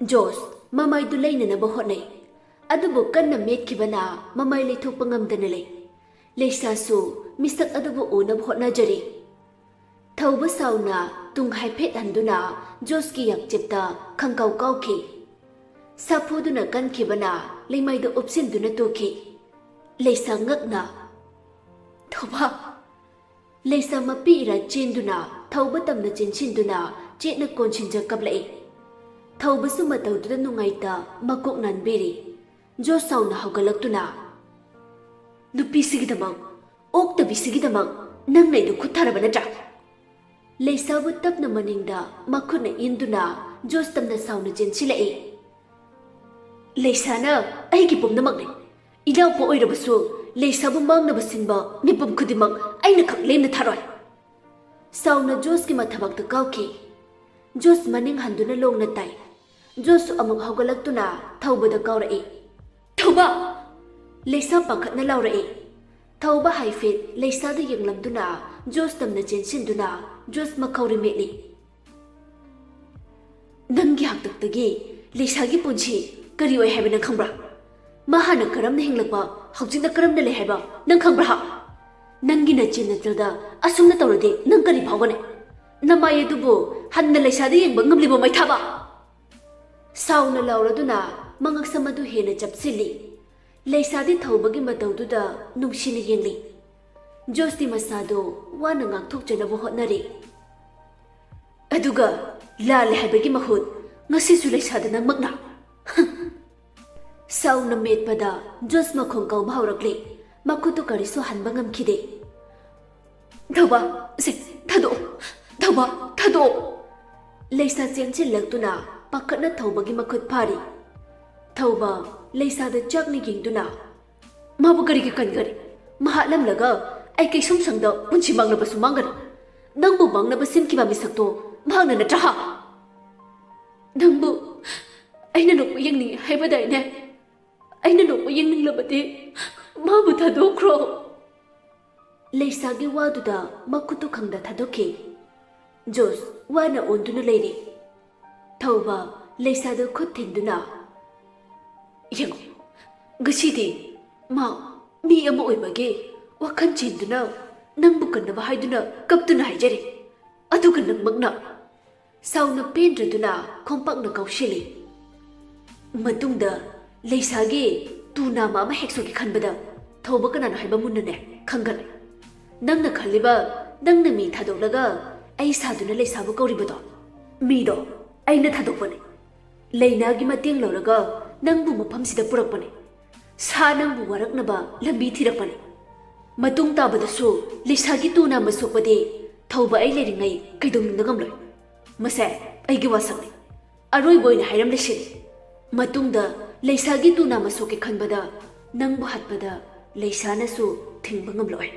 Josh mamai du leina bohotnei adubu kanna metkibana mamai leithokpa ngamdana lei leisa su misak adubu una bohotna jari thauba sauna tung haiphet handuna Josh ki yakchepta khangkau kauki sapuduna kankibana leimai du opsin duna toki leisa ngakna thoba leisa mapi ra chinduna thauba tamna chinchinduna chetna konchinja kablai thauba su matau du nungaita makok nan beri jo sauna haugalakuna nupi sigidamang ok tabi sigidamang nang nei du khuthara natra leisa bu tapna maningda makhuna induna jos tamna sauna chenchilai leisa na ai gi pumna makne idaw po oirabasu leisa bu mangna basinba mipum khudimang aina khak lemna tharoi sauna jos ki mathabak ta kauki jos maning handuna longna tai Josh amuk haugalakuna thauba kaurai thauba leisa pakhatna laurai thauba haifet leisa da yenglamduna Josh tamna chenchinduna Josh makhauri meli nangi haktaktagi leisa gi punchi kari oi habina khambra mahana karamna hinglakpa haujinda karamna le haba nang khambra nangi na chinna tada asumna tawrade nang kari phawgane namaye dubu hanna leisa da yengba ngamlibo mai thaba sauna lauraduna mangak samadu hena chapsili leisadi thawbagi matawduda nungsini yengli Josh di masado wana ngakthok janabo hotnari aduga lal habagi mahut ngasi su leisada nang magna sauna metpada Josh makhong kau mahaurakli makutu kariso hanba ngamkhide thaba se thado thado leisa chenchil laktuna pakatna thawbagi makhut phari thawba leisa da chakni gingduna mabu gari ki kangari mahalam laga ai kai sum sangda punchi mangna basu mangari nangbu mangna basim ki ba misakto mangna na traha nangbu aina no yengni haibadai ne aina no yengni labati mabu thadokro leisa gi waduda makutu khangda thadoki Josh wana onduna leiri thauba leisa da khut thinduna yengo gasidi ma mi ama oibage wakhan chinduna nangbu kannaba haiduna kaptuna haijari aduga nang magna sauna pendraduna khompakna kaushili matungda leisa gi tuna ma hekso gi khanbada thauba kana haiba munne khangal nangna khaliba nangna mi thadolaga ai saduna leisa bu kauribado mi do aina thadokpane leinagi mateng lawraga nangbu mafamsida purakpane sa nangbu waraknaba lambi thirakpane matung tabadasu leisagi tuna masokpade thauba ai leringai kaidongna gamloi mase aigi wasakni aroi boina hairam lesiri matungda leisagi tuna masoke khanbada nangbu hatpada leisana su thingba ngamloi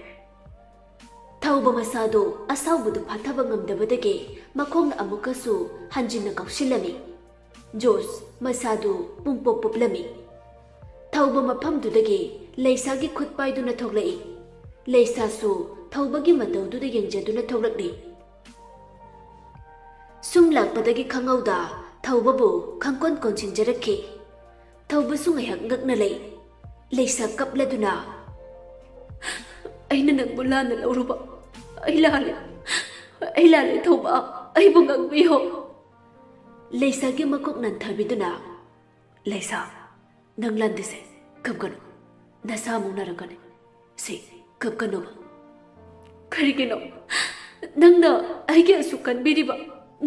thauba masado asawbudu phathaba ngamdabadage makhongna amukasu hanjinna kausilami Josh masado pungpop poplami thauba maphamdudage leisagi khutpaiduna thoglai leisa su thaubagi matawduda yengjaduna thograkni sumlakpadagi khangauda thaubabu khangkon konchinjarakhi thauba su ngaiak ngakna lei leisa kapladuna aina nangbu lana lauruba ai lale thauba ai bungak biho leisa gi makok nan thabiduna leisa nang landise kapgano nasa mungna rakane se kapgano karigino nangna ai gi asukan biriba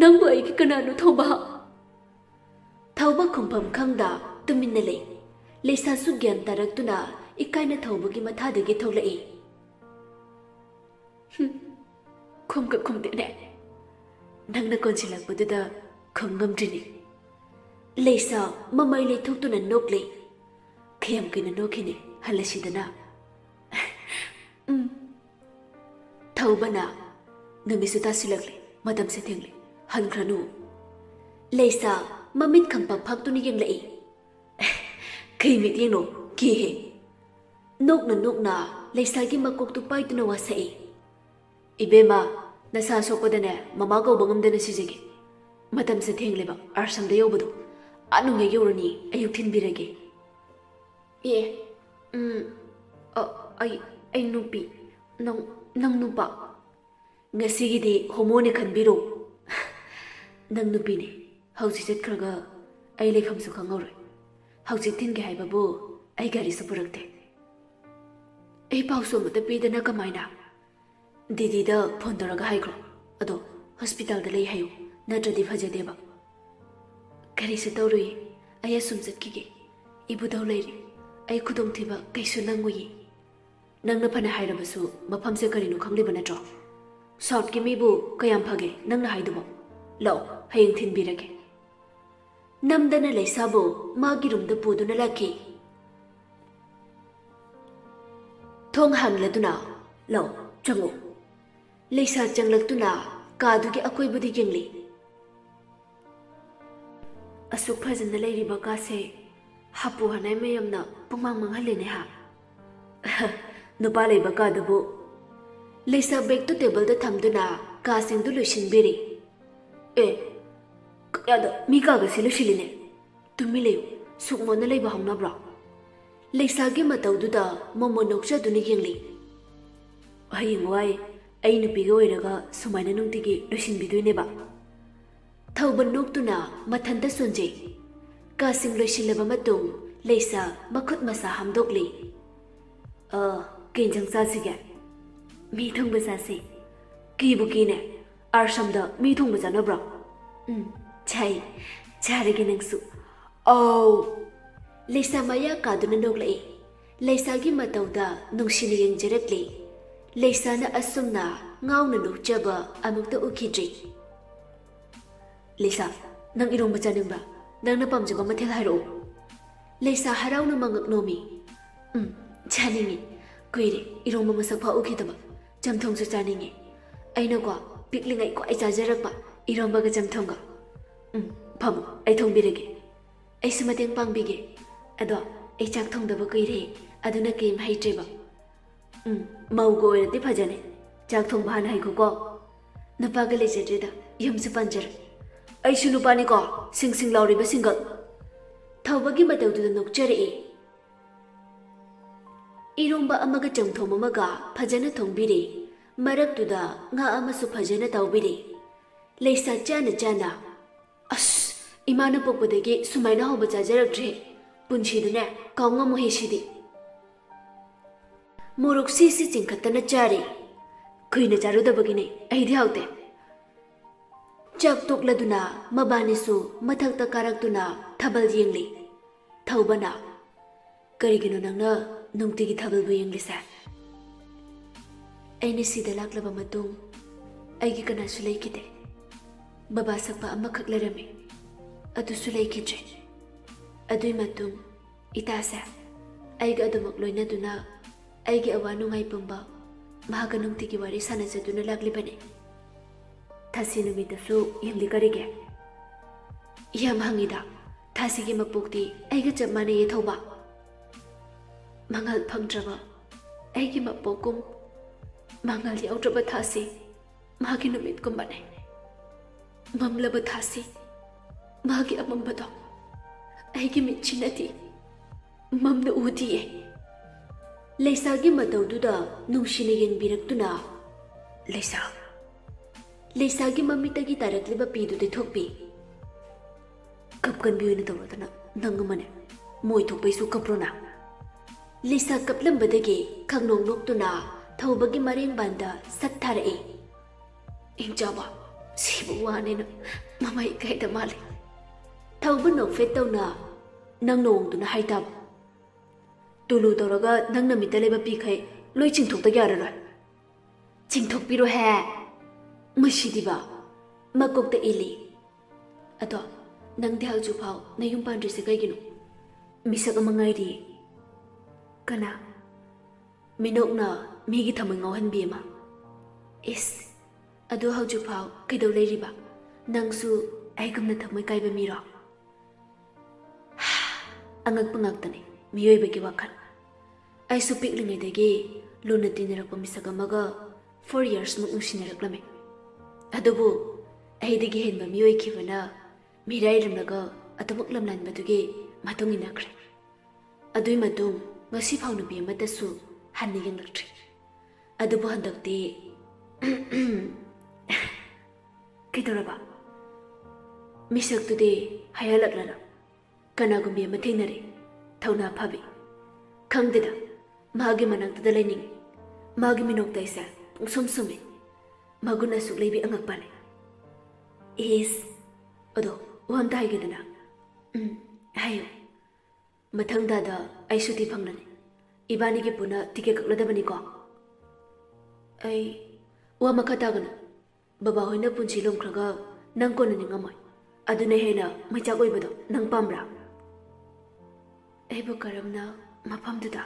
nangbu ai gi kananu thauba khumpam khangda tuminna lei leisa su gyan taraktuna ikaina thauba gi mathadagi thoglai khumka khumde ne nangna konsilakpaduda khongamdrini leisa mamai le thoktuna nokle khayam kina nokhine halasidana thaubana namisuta silakle madam se thengle hankranu leisa mamit khampak phaktuni yenglai khaimit yeno ki he nokna leisa gi makok tu paituna wasai ibema nasa sokodane mama ko bangam dena sijege matam se thengleba arsam da yobadu Anunga yorani ayuk thinbirage. Ye. Ay nupi. Nang nupa. Ngasigidi homone khanbiro. Nang nupi ne. Hausi chatkhraga ay leifamsu khangawroi. Hausi thinge haibabu ay gari su purakte. Ay pauso mata pidana kamaina. Didi da phone taraga haikro. Ado hospital da lei hayo. Natradi phajadeba. Gari su tawrui ay asum chatkige. Ibu daw leiri. Ay khudong thiba kaisu nangui. Nangna phana hairabasu maphamse karinu khangliba natro. South ki mibu kayam phage nangna haidubo. Law hayeng thinbirage. Namdana leisabu magi rumda puduna lakhi. Thong hangladuna law changu. Leisa changlaktuna kadugi akoibudi gengli. Asuk phajana leiriba kase hapu hanai mayamna pumang manghalene ha. Nupa leiba kadabu. Leisa bag to table da thamduna ka singdu luishinbiri. Kayada mi kaga si luishiline. Tumi leyo sukmona leiba haunabra. Leisa gi mataududa momo nokcha duni gengli. Hayeng wai ay nupiga oiraga sumaina nungtigi luishinbiduineba. Thauban noktuna mathanda sonje. Kasing loisilaba matung Leisa makhut masa hamdokli. Kenjang sasige. Mi thongba sasi. Kibu kine. Arshamda mi thongba janabra. Chai. Charige nangsu. Leisa maya kaduna noglai. Leisa gi matauda nungshini yengjarakli. Leisa na asumna ngawna nukjaba amukta ukidri. Leisa, nang irongba janingba. Nang napamjaba mathel haro. Leisa harauna mangak nomi. Chaningi. Kuire, irongba masakpa ukidaba. Jamthongsu chaningi. Aina kwa, piklingai kwa ay chajarakpa. Irongba ga jamthongga. Pamu, ay thongbirage. Ay sumateng pangbige. Ado, ay chak thongdaba kuire. Aduna kim haitreba. Maugo oirati phajane. Chak thongba hana haiko ko. Nupaga lejadreda. Yumsu panjar. Ay sunupani ko. Sing lauriba single. Thawbagi mataududa nokjare. Irongba amaga jamthom amaga phajana thongbire. Maraktuda nga amasu phajana tawbire. Leisa chana. Imana pokpadagi sumaina hoba chajarakdre. Punchidune kaunga moheshidi. Morok sisi chingkhatana chari. Kuina charudabagine aidi haute. Chak tokladuna mabanisu mathakta karaktuna thabal yengli. Thawbana. Karigino nangna nungtigi thabalbu yenglisa. Aina sida laklaba matung. Aigi kanasu laikide. Baba sakpa amakak larame. Adusu laikidre. Adui matung. Itasa. Aiga adumak loinaduna. Aigi awanu ngai pumba. Mahaga nungtigi wari sanajaduna laglibane. Thasi numitasu yengli karige. Yam hangida. Thasi gi mapukti aiga chapmane ye thawba. Mangal phangdraba. Aigi mapokum. Mangal yaudraba thasi. Mahagi numit kumbane. Mamlaba thasi. Mahagi amambado. Aigi mitchinati. Mamna udiye. Leisa gi mataududa nungshine yengbirakduna. Leisa gi mamitagi tarakliba pidude thokpi. Kapkan biyo na tawradana nangamane. Moy thokpaisu kaprona. Leisa kaplambadagi kangnong noktuna thawbagi mareng banda satharae. Injaba sibu wanena mamai kaida male. Thawba nokfet tawna nangnongduna haitaba. Tulu tawraga nangna mitaleba pikhai loi chingthokta yararoi. Chingthokpiro he. Mashidiba makokta ili. Ado nang dihal jupao na yung pandri sa kaygino. Misak ang mga iri. Kana minok na migi tamang ngawan biyama. Ado hal jupao kay daw lay riba. Nang su ay gam na tamay kay bamiro. Ang agpangagtani miyoy bagi wakan. Ay supik lingay dagi luna tinarak pamisak amaga 4 years mong sinarak lami. Adobo ay digi henba miyoy kibana miray ramnaga ꯑꯗꯨꯃꯛ ꯂꯝꯂꯥꯟꯕꯗꯨꯒꯤ ꯃꯇꯨꯡ ꯏꯟꯅꯈ꯭ꯔꯦ꯫ ꯑꯗꯨꯒꯤ ꯃꯇꯨꯡ ꯉꯁꯤ ꯐꯥꯎ ꯅꯨꯄꯤ ꯑꯃꯠꯇꯁꯨ ꯍꯟꯅ ꯌꯦꯡꯂꯛꯇ꯭ꯔꯤ꯫ ꯑꯗꯨꯕꯨ ꯍꯟꯗꯛꯇꯤ ꯀꯩꯗꯧꯔꯕ? ꯃꯤꯁꯛꯇꯨꯗꯤ ꯍꯥꯏꯍꯜꯂꯛꯂꯅ ꯀꯅꯥꯒꯨꯝꯕꯤ ꯑꯃ ꯊꯦꯡꯅꯔꯦ, ꯊꯧꯅꯥ ꯐꯕꯤ꯫ ꯈꯪꯗꯦꯗ, ꯃꯥꯒꯤ ꯃꯅꯥꯛꯇꯨꯗ ꯂꯩꯅꯤꯡꯉꯤ꯫ ꯃꯥꯒꯤ ꯃꯤꯅꯣꯛꯇ ꯑꯩꯁꯦ ꯄꯨꯡꯁꯨꯝ ꯁꯨꯝꯃꯤ꯫ ꯃꯒꯨꯟ ꯑꯁꯨꯛ ꯂꯩꯕꯤ ꯑꯉꯛꯄꯅꯤ꯫ ꯏꯁ, ꯑꯗꯣ ꯋꯥ ꯑꯝꯇ ꯍꯥꯏꯒꯦꯗꯅ? ꯍꯥꯏꯌꯨ꯫ ꯃꯊꯪꯗ ꯑꯩ ꯁꯨꯇꯤ ꯐꯪꯂꯅꯤ꯫ ꯏꯕꯥꯅꯤꯒꯤ ꯄꯨꯟꯅ ꯇꯤꯀꯦꯠ ꯀꯛꯂꯗꯕꯅꯤꯀꯣ? ꯑꯩ ꯋꯥ ꯃꯈꯥ ꯇꯥꯒꯅꯨ꯫ ꯕꯕꯥ ꯍꯣꯏꯅ ꯄꯨꯟꯁꯤ ꯂꯣꯝꯈ꯭ꯔꯒ ꯅꯪ ꯀꯣꯟꯅꯅꯤꯡꯉꯝꯃꯣꯏ꯫ ꯑꯗꯨꯅ ꯍꯦꯟꯅ ꯃꯩꯆꯥꯛ ꯑꯣꯏꯕꯗꯣ ꯅꯪ ꯄꯥꯝꯕ꯭ꯔꯥ? ꯑꯩꯕꯨ ꯀꯔꯝꯅ ꯃꯐꯝꯗꯨꯗ?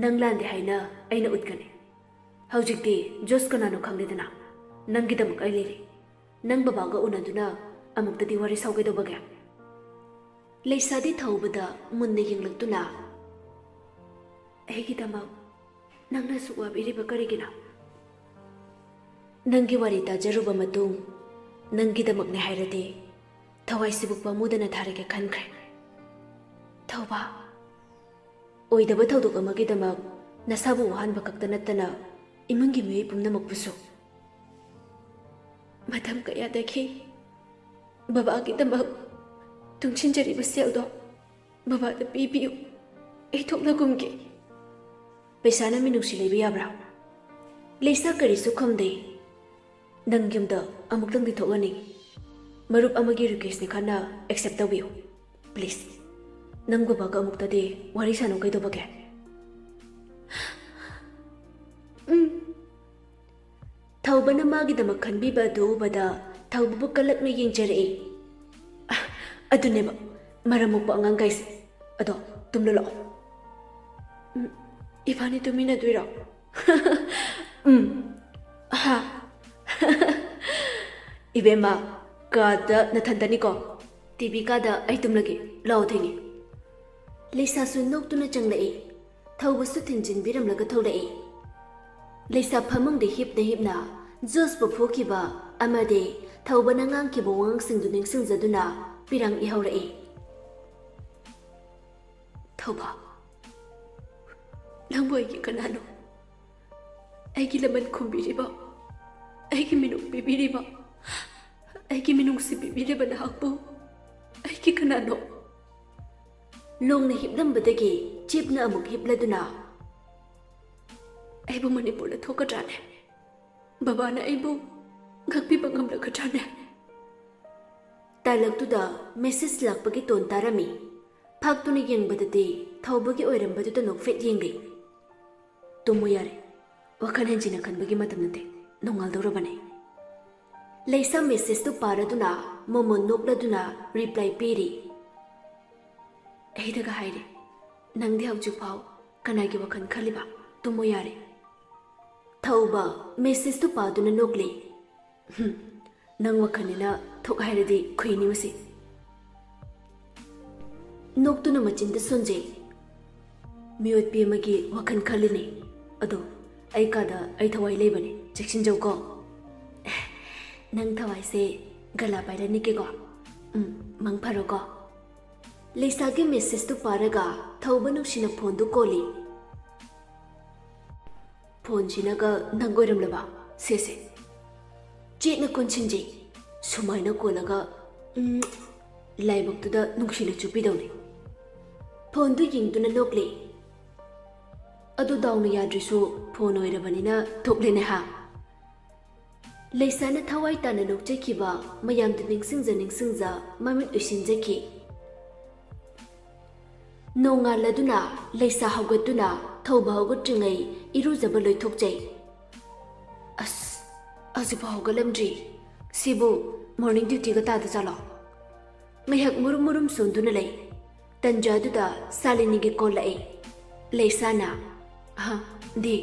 ꯅꯪ ꯂꯥꯟꯗꯦ ꯍꯥꯏꯅ ꯑꯩꯅ ꯎꯠꯀꯅꯤ꯫ ꯍꯧꯖꯤꯛꯇꯤ ꯖꯣꯁ ꯀꯅꯥꯅꯣ ꯈꯪꯂꯦꯗꯅ꯫ ꯅꯪꯒꯤꯗꯃꯛ ꯑꯩ ꯂꯩꯔꯤ꯫ ꯅꯪ ꯕꯕꯥꯒ ꯎꯅꯗꯨꯅ ꯑꯃꯨꯛꯇꯗꯤ ꯋꯥꯔꯤ ꯁꯥꯎꯒꯗꯧꯕꯒꯦ? ꯂꯩꯁꯥꯗꯤ ꯊꯧꯕꯗ ꯃꯨꯟꯅ ꯌꯦꯡꯂꯛꯇꯨꯅ ꯑꯩꯒꯤꯗꯃꯛ ꯅꯪꯅ ꯑꯁꯨꯛ ꯋꯥꯕꯤꯔꯤꯕ ꯀꯔꯤꯒꯤꯅꯣ? ꯅꯪꯒꯤ ꯋꯥꯔꯤ ꯇꯥꯖꯔꯨꯕ ꯃꯇꯨꯡ ꯅꯪꯒꯤꯗꯃꯛꯅꯦ ꯍꯥꯏꯔꯗꯤ ꯊꯋꯥꯏꯁꯤꯕꯨ ꯄꯥꯝꯃꯨꯗꯅ ꯊꯥꯔꯒꯦ ꯈꯟꯈ꯭ꯔꯦ꯫ ꯊꯧꯕ, ꯑꯣꯏꯗꯕ ꯊꯧꯗꯣꯛ ꯑꯃꯒꯤꯗꯃꯛ ꯅꯁꯥꯕꯨ ꯋꯥꯍꯟꯕ ꯈꯛꯇ ꯅꯠꯇꯅ ꯏꯃꯨꯡꯒꯤ ꯃꯤꯑꯣꯏ ꯄꯨꯝꯅꯃꯛꯄꯨꯁꯨ꯫ ꯃꯇꯝ ꯀꯌꯥꯗꯒꯤ ꯕꯕꯥꯒꯤꯗꯃꯛ ꯇꯨꯡꯁꯤꯟꯖꯔꯤꯕ ꯁꯦꯜꯗꯣ ꯕꯕꯥꯗ ꯄꯤꯕꯤꯌꯨ꯫ ꯑꯩ ꯊꯣꯛꯂꯒꯨꯝꯒꯦ꯫ ꯄꯩꯁꯥꯅ ꯃꯤꯅꯨꯡꯁꯤ ꯂꯩꯕ ꯌꯥꯕ꯭ꯔꯥ? ꯂꯩꯁꯥ ꯀꯔꯤꯁꯨ ꯈꯨꯝꯗꯦ꯫ ꯅꯪ ꯌꯨꯝꯗ ꯑꯃꯨꯛꯇꯪꯗꯤ ꯊꯣꯛꯍꯟꯅꯤꯡꯉꯤ꯫ ꯃꯔꯨꯞ ꯑꯃꯒꯤ ꯔꯤꯀ꯭ꯋꯦꯁꯅꯤ ꯈꯟꯅ ꯑꯦꯛꯁꯦꯞ ꯇꯧꯕꯤꯌꯨ ꯄ꯭ꯂꯤꯖ꯫ ꯅꯪ ꯕꯕꯥꯒ ꯑꯃꯨꯛꯇꯗꯤ ꯋꯥꯔꯤ ꯁꯥꯟꯅꯧ ꯀꯩꯗꯧꯕꯒꯦ? ꯊꯧꯕꯅ ꯃꯥꯒꯤꯗꯃꯛ ꯈꯟꯕꯤꯕ ꯑꯗꯨ ꯎꯕꯗ ꯊꯧꯕꯕꯨ ꯀꯜꯂꯛꯅ ꯌꯦꯡꯖꯔꯛꯏ꯫ ꯑꯗꯨꯅꯦꯕ ꯃꯔꯝ ꯃꯣꯛꯄ ꯑꯉꯥꯡꯈꯩꯁꯦ꯫ ꯑꯗꯣ ꯇꯨꯝꯂꯛꯑꯣ꯫ ꯏꯕꯥꯅꯤ ꯇꯨꯃꯤꯟꯅꯗꯣꯏꯔꯣ? ꯍꯥ? 이베마 가다 나탄다니까 TV 가다 아이 tumlagi lao thingi Lisa su nok tuna changlai thau su thinjin biram laga tholai Lisa phamang de hip na Jos bu phoki ba amade thau banangang ki bowang singdu ning singjaduna pirang I haurai thau ba langboy ki kanano ai ki laman khumbiri ba ai ki minuk bibiri ba ai ki minung si bibiri ba na hakpo ai ki kanano long na hiplam badagi chip na amuk hipladuna ai bu manipur na thoka jane baba na ai bu ngakpi bangam la khatane talak tu da message lak pagi ton tarami phak tu ni yeng badati thawbagi oiram badu ta nok fet yeng dei tumu yare wakhan henjina khan bagi matam nate nongal dorabane Leisa message tu paraduna momon nokladuna reply piri Eidaga haire nangdi hawju phaw kanagi wakhan khaliba tumo yare Thauba message tu paduna nokle nang wakhanina thok hairadi khuini wasi Noktuna machinda sonje Miyot pi magi wakhan khalini ado ai kada ai thawai lebani cheksin jaw ko Nang thawai se gala pairani ke ko mang pharo ko Lisa ge message tu paraga thawbanu sina phone du koli phone sina ga nangoiram laba se Chit na konchinji sumai na kolaga laibak tu da nungsina chupi dawni phone du ying tu na nokle adu dawna yadrisu phone oirabanina thoklene ha Leisa na thawai tana nokjekiba mayam de ningsingja mamit usinjeki Nonga laduna Leisa hawgatuna thawba hawgatringai irujaba loithokjai Aziba hawgalamdri sibu morning duty ga tada jalo Mayhak murum sonduna lei tanja duda salini ge kolai Leisa na ha di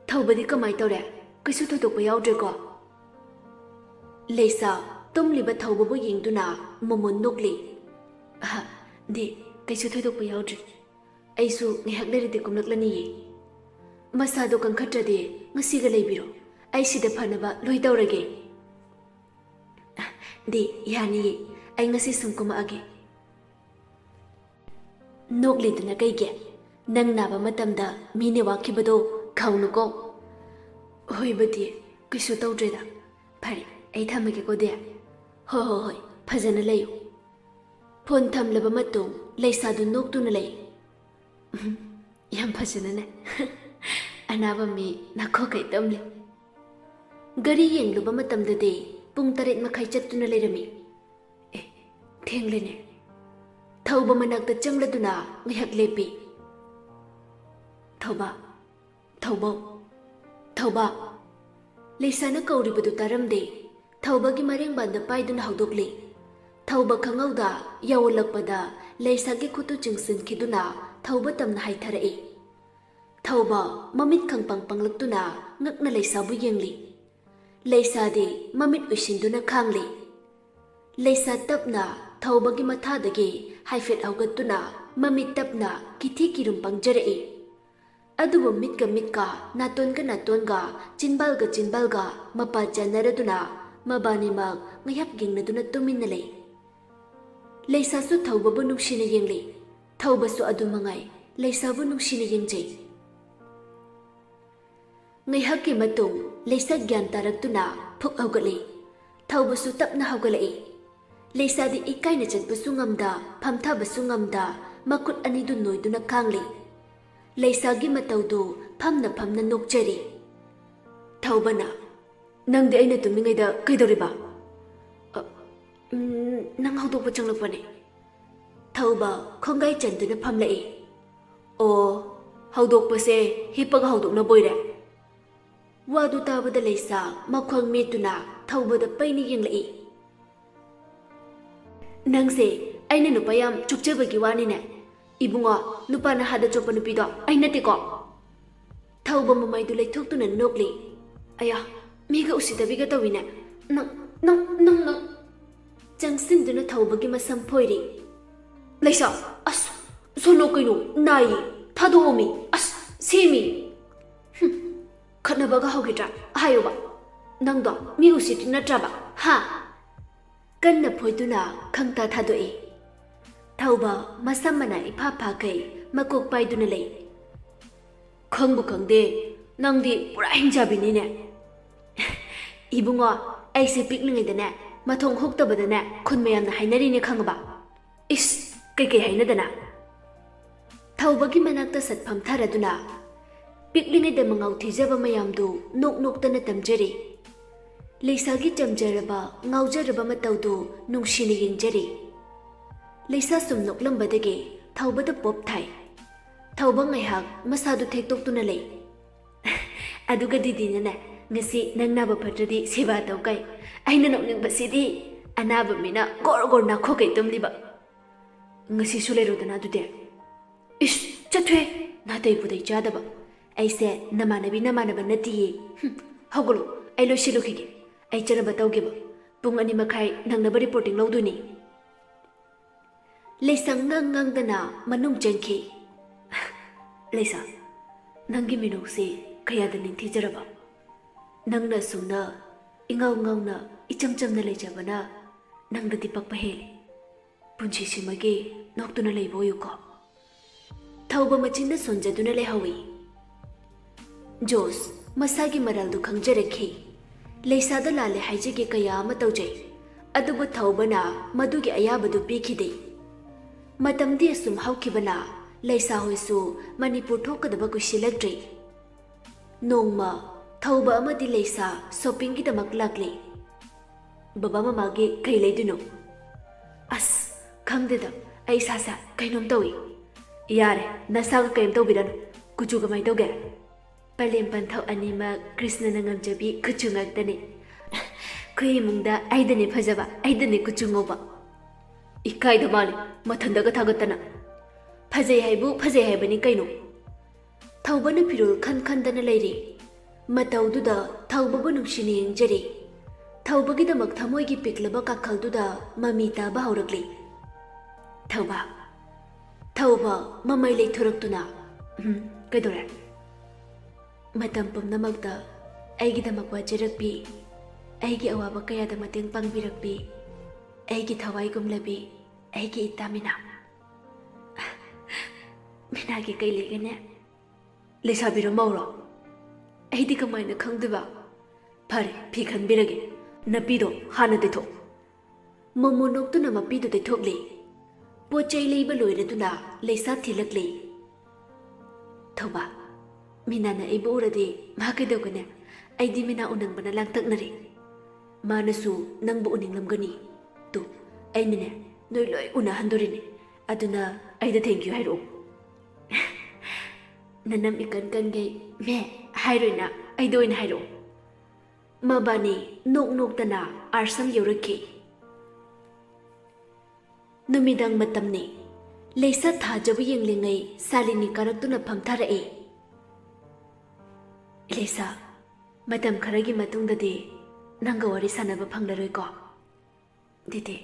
thawbadi kamai tawre Kaisu thodopa yaudre ko Leisa tumliba thawbabu yingduna momon nokli di kaisu thodopa yaudre aisu ngihak leride kumlaklani ye masado kangkhatrade ngasiga leibiro ai sida phanaba loi tawrage di yani ai ngasi sum kumaage. Nokliduna kaige nang naba matamda mine wakibado khaunuko. Hoibadi kisu tawdreda. Phari ai thamage ko de. Hoi phajana layu. Phone thamlaba matung leisadu noktuna lay. Yam phajana ne. Anaba mi nakho kai tamle. Gari yengluba matamda de pung 8 makhai chattuna leirami. Thenglene. Thauba manakta changladuna ngihak lepi. Thauba. Leisana kauribadu taramde. Thauba gi mareng banda paiduna haudokli. Thauba khangauda yawalakpada leisagi khutu chingsin khiduna thauba tamna haitharai. Thauba mamit khangpang panglaktuna ngakna leisabu yengli. Leisadi mamit usinduna khangli. Leisa tapna thauba gi mathadagi haifet haugatuna mamit tapna kithi kirum pangjarai. Adubu mitka natonga chinbalga mapa janaraduna mabanimak ngayap gingnaduna tuminalay. Leisa su thauba bu nuksina yengli. Thauba su adumangai leisa bu nuksina yengjay. Ngayhaki matung leisa gyan taraktuna phuk haugali. Thauba su tapna haugalai. Leisa di ikai na chatba su ngamda phamthaba su ngamda makut anidu noiduna khangli. Leisa gi mataudu phamna nokjari. Thaubana nangdi aina tumingaida kaidoriba. Nang haudokpa changlakpane. Thauba khongai chanduna phamlai. O haudokpase hipaga haudokna boire. Wadu tabada leisa makhwang metuna Thaubada paini yenglai. Nangse aina nupayam chukjabagi wanine. Ibunga nupa na hada chopa nupido aina tiko. Thauba mamaidu leithoktuna nokli. Aya miga usitabiga tawine. Nang Changsinduna Thaubagi masam phoiri. Leisa as sono kaino nai thadomi as semi. Khanabaga hogitra hayoba. Nangdo mi usitina traba ha. Kanna phoiduna khangta thadoi. Thauba masamana ipha phakai makok paiduna lei. Khangbu khangde nangdi pura hinjabini ne. Ibunga aise piklingaidane mathong hoktabadane khun mayamna hainari ne khangba. Is kai hainadana. Thaubagi manakta satpham tharaduna piklingaida mangau thijaba mayamdu noktana tamjari. Leisagi jamjaraba ngaujaraba mataudu nungshini yengjari. Leisa sum noklambadagi Thaubada pop thai. Thauba ngaihak masadu thektoktuna lei. Aduga didina ne ngasi nangnaba phatradi seba tawkai. Aina nokningbasidi anaba mina gor na khokai tumliba. Ngasi sulerodana dude. Is chathwe natai budai chadaba. Aise namanaba natiye. Hawgolo ai losilukige. Ai charaba tawgeba. Pung 2 makhai nangnaba reporting lawduni. Leisa ngang-ngangdana manung jangki. Leisa, nangi minokse kayada ningthijaraba. Nangna sumna ingaw-ngawna ichamchamna leijabana nangda dipakpa hele. Punchi simage noktuna leiboyuko. Thauba machinda sonjaduna leihawi. Jos masagi maraldu khangjarakhi. Leisada lale haijage kaya ama tawjai. Adubu Thaubana madugi ayabadu pikhide. Matamdi asum haukibana Leisa hoisu Manipur thokadaba kusilagdri. Nongma Thauba amadi Leisa shopping ki damak lakli. Baba mama ge kai leiduno. As khangdeda ai sasa kainom tawi. Yare nasaga kaim tawbiranu kuchuga mai tawge. Palem panthau anima Krishna nangamjabi kuchungaktani. Kui mungda aidane phajaba aidane kuchungoba. Ikai damali mathandaga thagatana. Phajai haibani kaino. Thaubana pirul khandana leiri. Mataududa Thaubabu nungshini yengjari. Thaubagidamak thamoigi piklaba kakhalduda mami taba haurakli. Thauba mamai leithuraktuna. Kaidore. Matam pumnamakta aigidamak wajarakpi. Aigi awaba kayada mateng pangbirakpi. ꯑꯩꯒꯤ ꯊꯋꯥꯏꯒꯨꯝꯂꯕꯤ ꯑꯩꯒꯤ ꯏꯇꯥ ꯃꯤꯅꯥ ꯃꯤꯅꯥꯒꯤ ꯀꯩ ꯂꯩꯒꯦꯅꯦ ꯂꯩꯁꯥꯕꯤꯔꯣ ꯃꯧꯔꯣ ꯑꯩꯗꯤ ꯀꯃꯥꯏꯅ ꯈꯪꯗꯣꯏꯕ ꯐꯔꯦ ꯐꯤ ꯈꯟꯕꯤꯔꯒꯦ ꯅꯄꯤꯗꯣ ꯍꯥꯟꯅ ꯇꯩꯊꯣꯛ ꯃꯣꯃꯣ ꯅꯣꯛꯇꯨꯅ ꯃꯄꯤꯗꯨ ꯇꯩꯊꯣꯛꯂꯤ ꯄꯣꯠ ꯆꯩ ꯂꯩꯕ ꯂꯣꯏꯔꯗꯨꯅ ꯂꯩꯁꯥ ꯊꯤꯜꯂꯛꯂꯤ ꯊꯧꯕꯥ ꯃꯤꯅꯥꯅ ꯑꯩꯕꯨ ꯎꯔꯗꯤ ꯃꯥ ꯀꯩꯗꯧꯒꯅꯤ ꯑꯩꯗꯤ ꯃꯤꯅꯥ ꯎꯅꯤꯡꯕꯅ ꯂꯥꯡꯇꯛꯅꯔꯦ ꯃꯥꯅꯁꯨ ꯅꯪꯕꯨ ꯎꯅꯤꯡꯂꯝꯒꯅꯤ ꯇꯨ ꯑꯩꯅꯅꯦ ꯅꯣꯏ ꯂꯣꯏ ꯎꯅꯍꯟꯗꯣꯔꯤꯅꯤ ꯑꯗꯨꯅ ꯑꯩꯗ ꯊꯦꯡꯀ꯭ꯌꯨ ꯍꯥꯏꯔꯛꯑꯣ ꯅꯅꯝ ꯏꯀꯟ ꯀꯟꯒꯩ ꯃꯦ ꯍꯥꯏꯔꯣꯏꯅ ꯑꯩꯗ ꯑꯣꯏꯅ ꯍꯥꯏꯔꯛꯑꯣ ꯃꯕꯥꯅꯤ ꯅꯣꯛ ꯅꯣꯛꯇꯅ ꯑꯥꯔꯁꯝ ꯌꯧꯔꯛꯈꯤ ꯅꯨꯃꯤꯗꯥꯡ ꯃꯇꯝꯅꯤ ꯂꯩꯁꯥ ꯊꯥꯖꯕ ꯌꯦꯡꯂꯤꯉꯩ ꯁꯥꯂꯤꯅꯤ ꯀꯥꯔꯛꯇꯨꯅ ꯐꯝꯊꯔꯛꯏ ꯂꯩꯁꯥ ꯃꯇꯝ ꯈꯔꯒꯤ ꯃꯇꯨꯡꯗꯗꯤ ꯅꯪꯒ ꯋꯥꯔꯤ ꯁꯥꯟꯅꯕ ꯐꯪꯂꯔꯣꯏꯀꯣ ꯗꯤꯗꯤ